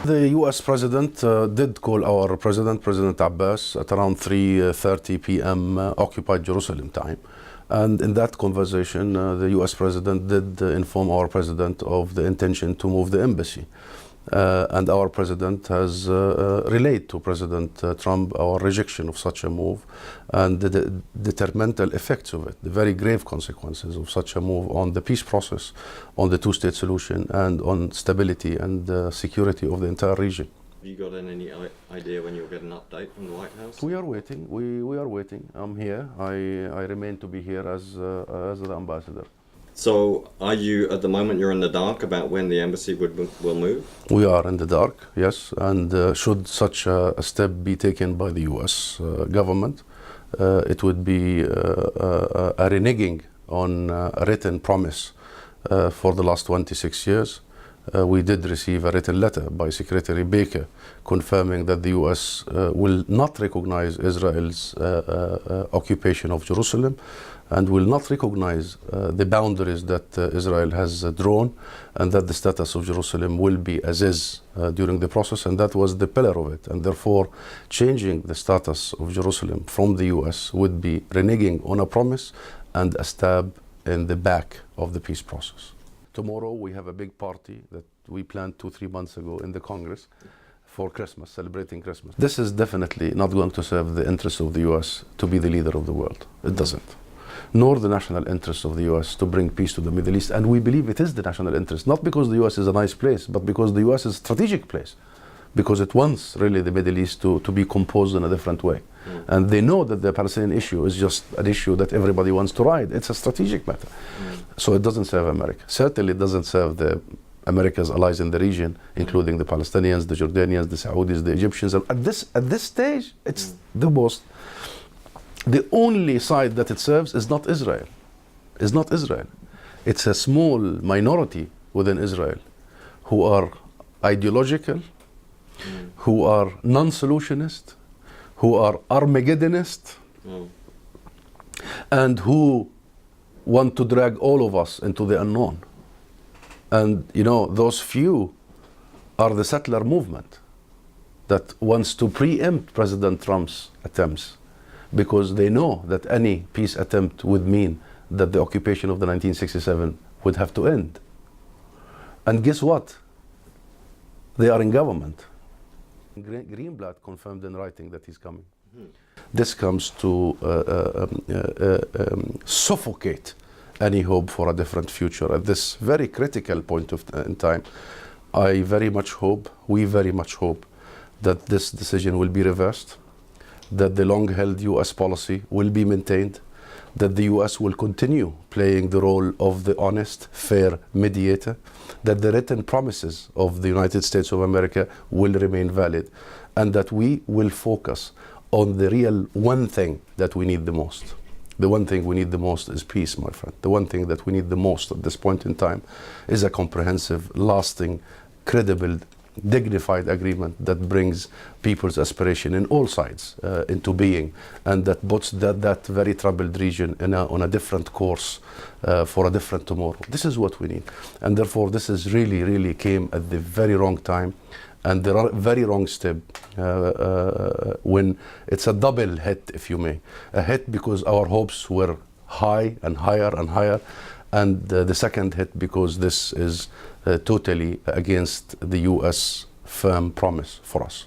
The US President did call our President Abbas, at around 3:30 p.m. Occupied Jerusalem time. And in that conversation, the US President did inform our President of the intention to move the embassy. And our President has relayed to President Trump our rejection of such a move and the detrimental effects of it, the very grave consequences of such a move on the peace process, on the two-state solution, and on stability and security of the entire region. Have you got any idea when you'll get an update from the White House? We are waiting. We are waiting. I'm here. I remain to be here as the ambassador. So, are you, at the moment, you're in the dark about when the embassy will move? We are in the dark, yes. And should such a step be taken by the U.S. Government, it would be a reneging on a written promise for the last 26 years. We did receive a written letter by Secretary Baker confirming that the U.S. will not recognize Israel's occupation of Jerusalem and will not recognize the boundaries that Israel has drawn, and that the status of Jerusalem will be as is during the process, and that was the pillar of it. And therefore, changing the status of Jerusalem from the U.S. would be reneging on a promise and a stab in the back of the peace process. Tomorrow we have a big party that we planned 2-3 months ago in the Congress for Christmas, celebrating Christmas. This is definitely not going to serve the interests of the U.S. to be the leader of the world. It doesn't. Nor the national interests of the U.S. to bring peace to the Middle East. And we believe it is the national interest, not because the U.S. is a nice place, but because the U.S. is a strategic place. Because it wants really the Middle East to be composed in a different way. And they know that the Palestinian issue is just an issue that everybody wants to ride. It's a strategic matter. So it doesn't serve America. Certainly it doesn't serve the America's allies in the region, including the Palestinians, the Jordanians, the Saudis, the Egyptians. And at this stage, it's the only side that it serves is not Israel. Is not Israel. It's a small minority within Israel who are ideological, who are non-solutionist, who are Armageddonist, and who want to drag all of us into the unknown. And you know, those few are the settler movement that wants to preempt President Trump's attempts, because they know that any peace attempt would mean that the occupation of the 1967 would have to end. And guess what? They are in government. Greenblatt confirmed in writing that he's coming. This comes to suffocate any hope for a different future at this very critical point in time. We very much hope that this decision will be reversed, that the long-held U.S. policy will be maintained, that the U.S. will continue playing the role of the honest, fair mediator, that the written promises of the United States of America will remain valid, and that we will focus on the real one thing that we need the most. The one thing we need the most is peace, my friend. The one thing that we need the most at this point in time is a comprehensive, lasting, credible, dignified agreement that brings people's aspiration in all sides into being, and that puts that very troubled region on a different course for a different tomorrow. This is what we need. And therefore, this is really came at the very wrong time and the very wrong step when it's a double hit, if you may. A hit because our hopes were high and higher and higher, and the second hit because this is totally against the U.S. firm promise for us.